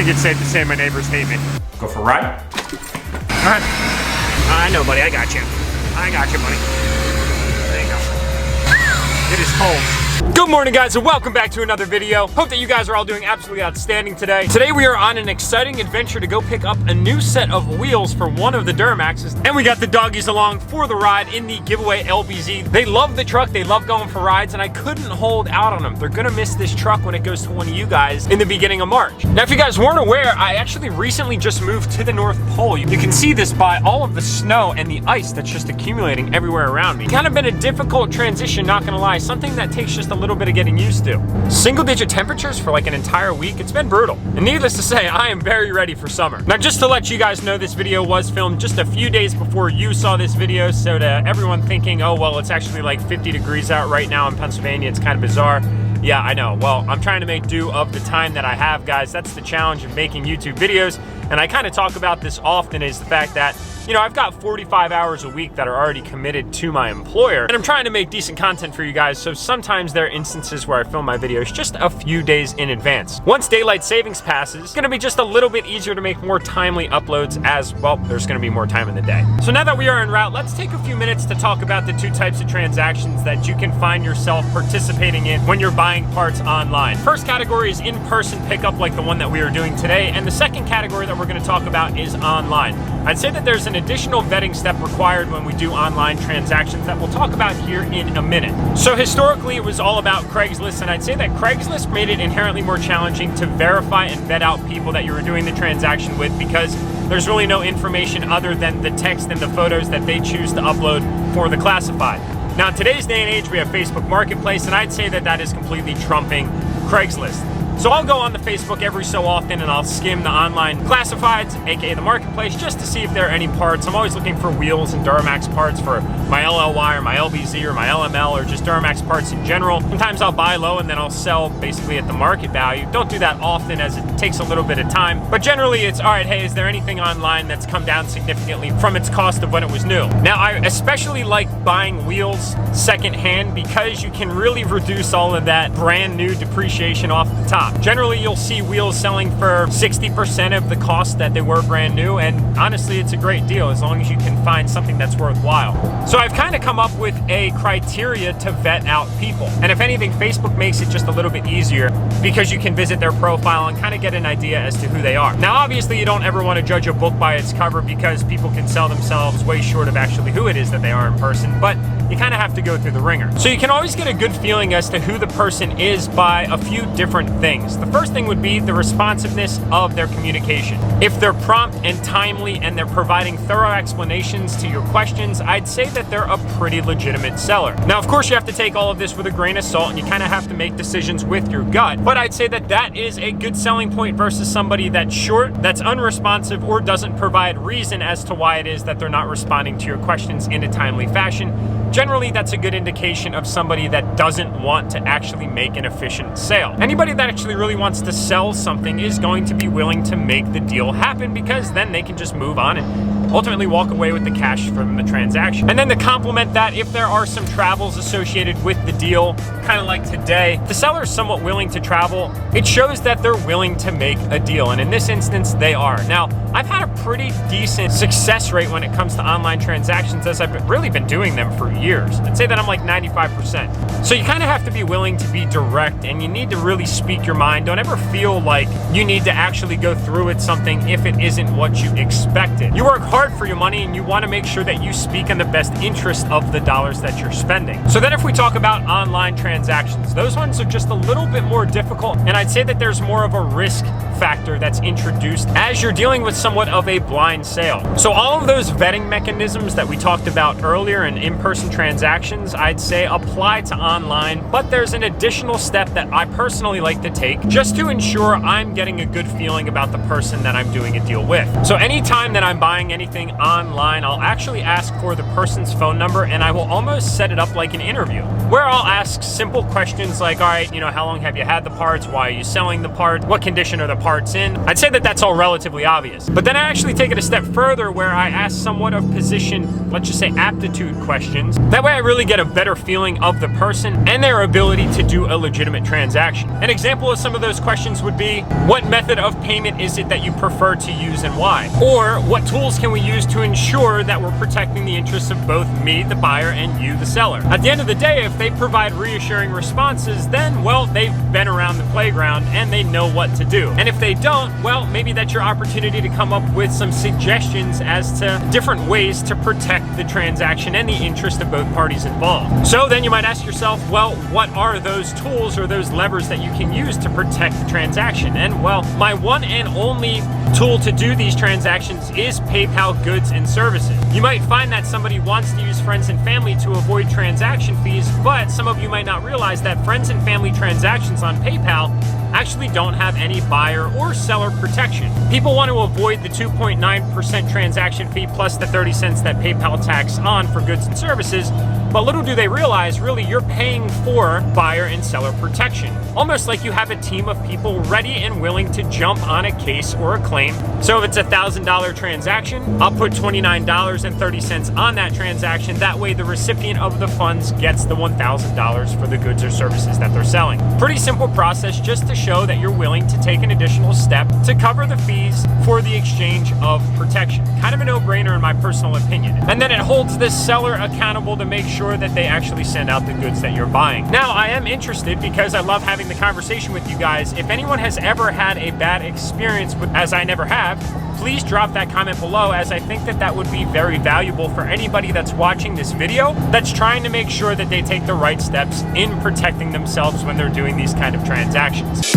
think it's safe to say my neighbors hate me. Go for a ride? All right. I know, buddy. I got you. I got you, buddy. There you go. It is cold. Good morning, guys, and welcome back to another video. Hope that you guys are all doing absolutely outstanding today. Today we are on an exciting adventure to go pick up a new set of wheels for one of the Duramaxes, and we got the doggies along for the ride in the giveaway LBZ. They love the truck, they love going for rides, and I couldn't hold out on them. They're gonna miss this truck when it goes to one of you guys in the beginning of March. Now, if you guys weren't aware, I actually recently just moved to the North Pole. You can see this by all of the snow and the ice that's just accumulating everywhere around me. Kind of been a difficult transition, not gonna lie, something that takes just a little bit of getting used to. Single-digit temperatures for like an entire week, it's been brutal. And needless to say, I am very ready for summer. Now, just to let you guys know, this video was filmed just a few days before you saw this video, so to everyone thinking, oh, well, it's actually like 50 degrees out right now in Pennsylvania, it's kind of bizarre. Yeah, I know. Well, I'm trying to make do of the time that I have, guys. That's the challenge of making YouTube videos. And I kind of talk about this often, is the fact that, you know, I've got 45 hours a week that are already committed to my employer, and I'm trying to make decent content for you guys, so sometimes there are instances where I film my videos just a few days in advance. Once daylight savings passes, it's gonna be just a little bit easier to make more timely uploads, as, well, there's gonna be more time in the day. So now that we are en route, let's take a few minutes to talk about the two types of transactions that you can find yourself participating in when you're buying parts online. First category is in-person pickup, like the one that we are doing today, and the second category that we're gonna talk about is online. I'd say that there's an additional vetting step required when we do online transactions that we'll talk about here in a minute. So historically, it was all about Craigslist, and I'd say that Craigslist made it inherently more challenging to verify and vet out people that you were doing the transaction with, because there's really no information other than the text and the photos that they choose to upload for the classified. Now, in today's day and age, we have Facebook Marketplace, and I'd say that that is completely trumping Craigslist. So I'll go on the Facebook every so often and I'll skim the online classifieds, aka the marketplace, just to see if there are any parts. I'm always looking for wheels and Duramax parts for my LLY or my LBZ or my LML, or just Duramax parts in general. Sometimes I'll buy low and then I'll sell basically at the market value. Don't do that often, as it takes a little bit of time, but generally it's, all right, hey, is there anything online that's come down significantly from its cost of when it was new? Now, I especially like buying wheels secondhand, because you can really reduce all of that brand new depreciation off the top. Generally, you'll see wheels selling for 60% of the cost that they were brand new, and honestly, it's a great deal as long as you can find something that's worthwhile. So I've kind of come up with a criteria to vet out people, and if anything, Facebook makes it just a little bit easier, because you can visit their profile and kind of get an idea as to who they are. Now, obviously, you don't ever want to judge a book by its cover, because people can sell themselves way short of actually who it is that they are in person, but you kind of have to go through the ringer. So you can always get a good feeling as to who the person is by a few different things. The first thing would be the responsiveness of their communication. If they're prompt and timely and they're providing thorough explanations to your questions, I'd say that they're a pretty legitimate seller. Now, of course, you have to take all of this with a grain of salt, and you kind of have to make decisions with your gut, but I'd say that that is a good selling point versus somebody that's short, that's unresponsive, or doesn't provide reason as to why it is that they're not responding to your questions in a timely fashion. Generally, that's a good indication of somebody that doesn't want to actually make an efficient sale. Anybody that actually really wants to sell something is going to be willing to make the deal happen, because then they can just move on and ultimately walk away with the cash from the transaction. And then to complement that, if there are some travels associated with the deal, kind of like today, the seller is somewhat willing to travel. It shows that they're willing to make a deal, and in this instance, they are. Now, I've had a pretty decent success rate when it comes to online transactions, as I've really been doing them for years. I'd say that I'm like 95%. So you kind of have to be willing to be direct, and you need to really speak your mind. Don't ever feel like you need to actually go through with something if it isn't what you expected. You work hard for your money, and you want to make sure that you speak in the best interest of the dollars that you're spending. So then if we talk about online transactions, those ones are just a little bit more difficult, and I'd say that there's more of a risk factor that's introduced as you're dealing with somewhat of a blind sale. So all of those vetting mechanisms that we talked about earlier in in-person transactions, I'd say apply to online, but there's an additional step that I personally like to take just to ensure I'm getting a good feeling about the person that I'm doing a deal with. So anytime that I'm buying anything anything online, I'll actually ask for the person's phone number, and I will almost set it up like an interview, where I'll ask simple questions like, all right, you know, how long have you had the parts? Why are you selling the part? What condition are the parts in? I'd say that that's all relatively obvious. But then I actually take it a step further where I ask somewhat of position, let's just say aptitude questions. That way I really get a better feeling of the person and their ability to do a legitimate transaction. An example of some of those questions would be, what method of payment is it that you prefer to use and why? Or what tools can we use to ensure that we're protecting the interests of both me, the buyer, and you, the seller? At the end of the day, if they provide reassuring responses, then, well, they've been around the playground and they know what to do. And if they don't, well, maybe that's your opportunity to come up with some suggestions as to different ways to protect the transaction and the interest of both parties involved. So then you might ask yourself, well, what are those tools or those levers that you can use to protect the transaction? And well, my one and only tool to do these transactions is PayPal Goods and Services. You might find that somebody wants to use friends and family to avoid transaction fees, but some of you might not realize that friends and family transactions on PayPal actually don't have any buyer or seller protection. People want to avoid the 2.9% transaction fee plus the 30 cents that PayPal tax on for goods and services, but little do they realize, really, you're paying for buyer and seller protection. Almost like you have a team of people ready and willing to jump on a case or a claim. So if it's a $1,000 transaction, I'll put $29.30 on that transaction. That way the recipient of the funds gets the $1,000 for the goods or services that they're selling. Pretty simple process, just to show that you're willing to take an additional step to cover the fees for the exchange of protection. Kind of a no-brainer in my personal opinion. And then it holds this seller accountable to make sure that they actually send out the goods that you're buying. Now, I am interested because I love having the conversation with you guys. If anyone has ever had a bad experience with, as I never have, please drop that comment below, as I think that that would be very valuable for anybody that's watching this video that's trying to make sure that they take the right steps in protecting themselves when they're doing these kind of transactions.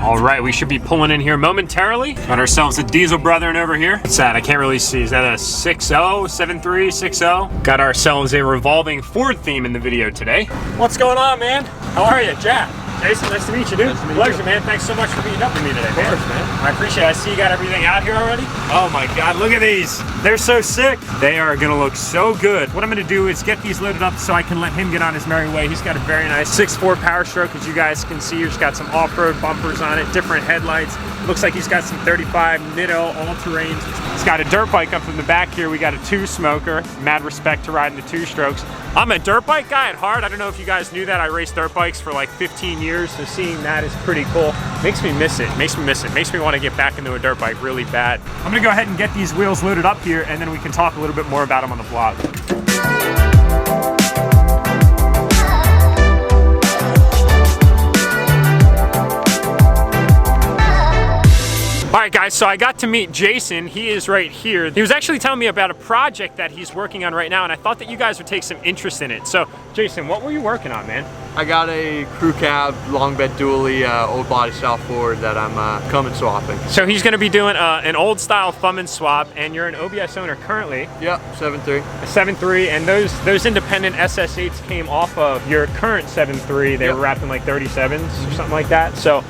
All right, we should be pulling in here momentarily. Got ourselves a Diesel Brethren over here. What's that? I can't really see. Is that a 6.0, 7.3, 6.0? Got ourselves a revolving Ford theme in the video today. What's going on, man? How are you, Jack? Jason, nice to meet you, dude. Nice to meet Pleasure, you. Man. Thanks so much for meeting up with me today, man. Of course, man. I appreciate it. I see you got everything out here already. Oh my God, look at these. They're so sick. They are gonna look so good. What I'm gonna do is get these loaded up so I can let him get on his merry way. He's got a very nice 6.4 Power Stroke, as you guys can see. He's got some off-road bumpers on it, different headlights. Looks like he's got some 35 Nitto all-terrains. He's got a dirt bike up from the back here. We got a 2-smoker. Mad respect to riding the 2-strokes. I'm a dirt bike guy at heart. I don't know if you guys knew that. I raced dirt bikes for like 15 years, so seeing that is pretty cool. Makes me miss it. Makes me want to get back into a dirt bike really bad. I'm gonna go ahead and get these wheels loaded up here, and then we can talk a little bit more about them on the vlog. All right, guys, so I got to meet Jason. He is right here. He was actually telling me about a project that he's working on right now, and I thought that you guys would take some interest in it. So, Jason, what were you working on, man? I got a crew cab, long bed dually, old body style Ford that I'm coming swapping. So he's gonna be doing an old style thumb and swap, and you're an OBS owner currently. Yep, 7.3. A 7.3, and those independent SS8s came off of your current 7.3. They were wrapped in like 37s or something like that. So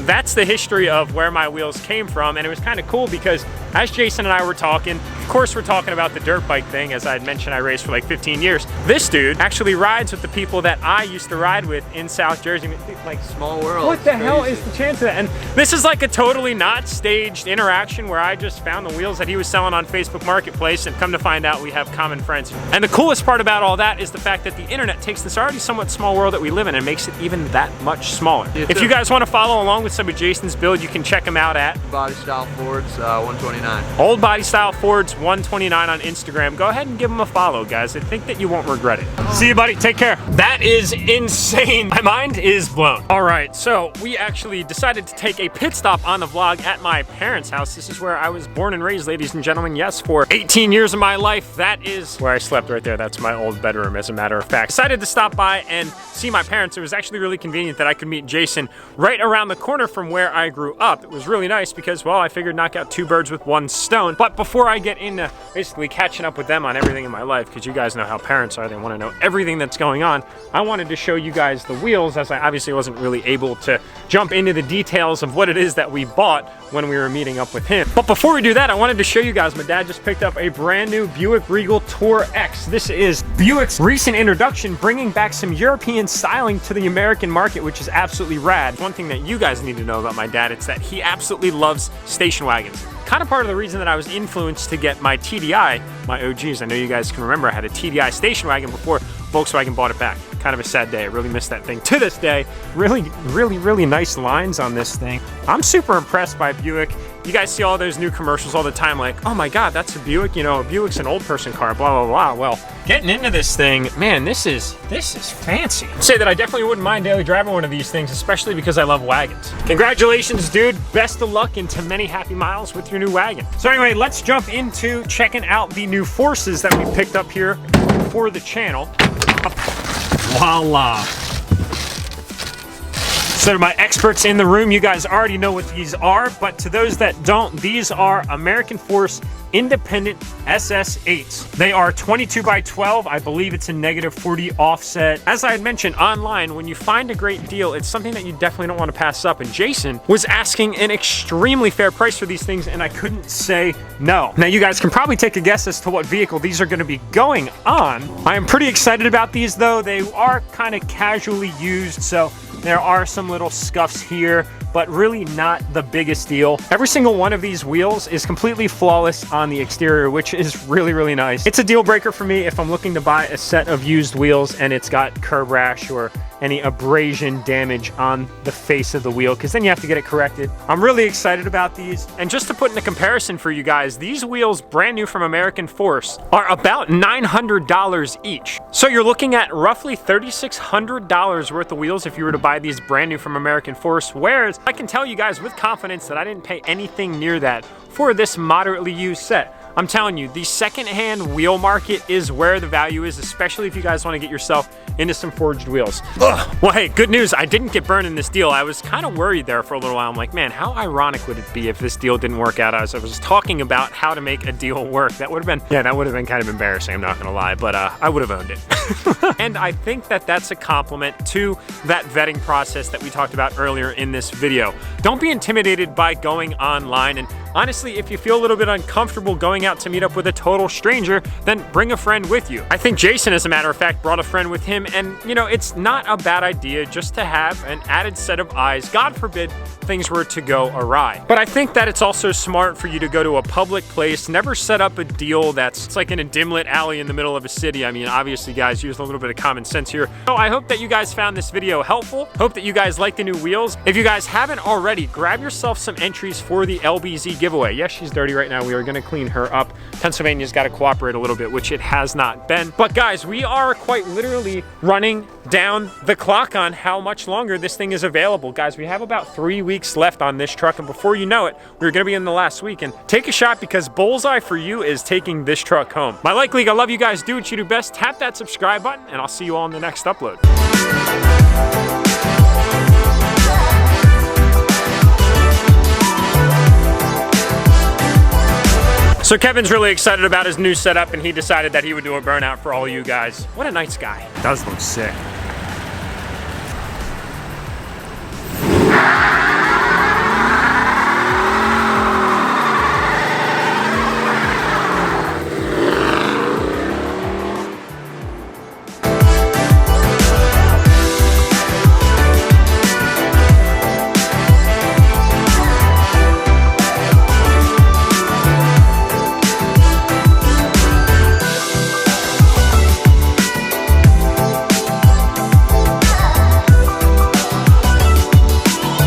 that's the history of where my wheels came from, and it was kind of cool because as Jason and I were talking, of course we're talking about the dirt bike thing. As I had mentioned, I raced for like 15 years. This dude actually rides with the people that I used to ride with in South Jersey. Like, small world. What the hell is the chance of that? And this is like a totally not staged interaction where I just found the wheels that he was selling on Facebook Marketplace, and come to find out we have common friends. And the coolest part about all that is the fact that the internet takes this already somewhat small world that we live in and makes it even that much smaller. If you guys want to follow follow along with some of Jason's build, you can check him out at Body Style Fords 129. Old Body Style Fords 129 on Instagram. Go ahead and give him a follow, guys. I think that you won't regret it. See you, buddy. Take care. That is insane. My mind is blown. All right, so we actually decided to take a pit stop on the vlog at my parents' house. This is where I was born and raised, ladies and gentlemen. Yes, for 18 years of my life, that is where I slept right there. That's my old bedroom, as a matter of fact. Decided to stop by and see my parents. It was actually really convenient that I could meet Jason right around the corner from where I grew up. It was really nice because, well, I figured knock out 2 birds with 1 stone. But before I get into basically catching up with them on everything in my life, because you guys know how parents are, they want to know everything that's going on, I wanted to show you guys the wheels, as I obviously wasn't really able to jump into the details of what it is that we bought when we were meeting up with him. But before we do that, I wanted to show you guys, my dad just picked up a brand new Buick Regal Tour X. This is Buick's recent introduction, bringing back some European styling to the American market, which is absolutely rad. One thing that you guys need to know about my dad, it's that he absolutely loves station wagons. Kind of part of the reason that I was influenced to get my TDI, my OGs. I know you guys can remember I had a TDI station wagon before Volkswagen bought it back. Kind of a sad day. I really miss that thing to this day. Really nice lines on this thing. I'm super impressed by Buick. You guys see all those new commercials all the time, like, oh my God, that's a Buick, you know, a Buick's an old person car, blah, blah, blah. Well, getting into this thing, man, this is fancy. I'd say that I definitely wouldn't mind daily driving one of these things, especially because I love wagons. Congratulations, dude. Best of luck into many happy miles with your new wagon. So anyway, let's jump into checking out the new Forces that we picked up here for the channel. Voila. So to my experts in the room, you guys already know what these are, but to those that don't, these are American Force Independent SS8s. They are 22 by 12. I believe it's a -40 offset. As I had mentioned online, when you find a great deal, it's something that you definitely don't want to pass up. And Jason was asking an extremely fair price for these things, and I couldn't say no. Now you guys can probably take a guess as to what vehicle these are going to be going on. I am pretty excited about these though. They are kind of casually used, so there are some little scuffs here, but really not the biggest deal. Every single one of these wheels is completely flawless on the exterior, which is really nice. It's a deal breaker for me if I'm looking to buy a set of used wheels and it's got curb rash or any abrasion damage on the face of the wheel, because then you have to get it corrected. I'm really excited about these. And just to put in a comparison for you guys, these wheels, brand new from American Force, are about $900 each. So you're looking at roughly $3,600 worth of wheels if you were to buy these brand new from American Force, whereas I can tell you guys with confidence that I didn't pay anything near that for this moderately used set. I'm telling you, the secondhand wheel market is where the value is, especially if you guys want to get yourself into some forged wheels. Ugh. Well, hey, good news. I didn't get burned in this deal. I was kind of worried there for a little while. I'm like, man, how ironic would it be if this deal didn't work out? As I was talking about how to make a deal work. That would have been, yeah, that would have been kind of embarrassing. I'm not going to lie, but I would have owned it. And I think that that's a compliment to that vetting process that we talked about earlier in this video. Don't be intimidated by going online. And honestly, if you feel a little bit uncomfortable going out to meet up with a total stranger, then bring a friend with you. I think Jason, as a matter of fact, brought a friend with him, and you know, it's not a bad idea just to have an added set of eyes. God forbid things were to go awry. But I think that it's also smart for you to go to a public place, never set up a deal that's like in a dim-lit alley in the middle of a city. I mean, obviously, guys, use a little bit of common sense here. So I hope that you guys found this video helpful. Hope that you guys like the new wheels. If you guys haven't already, grab yourself some entries for the LBZ giveaway. Yes, she's dirty right now. We are gonna clean her up. Pennsylvania's gotta cooperate a little bit, which it has not been. But guys, we are quite literally running down the clock on how much longer this thing is available. Guys, we have about 3 weeks left on this truck, and before you know it, we're gonna be in the last week. And take a shot, because bullseye for you is taking this truck home. My Like League, I love you guys. Do what you do best. Tap that subscribe button, and I'll see you all in the next upload. So Kevin's really excited about his new setup, and he decided that he would do a burnout for all you guys. What a nice guy. Does look sick.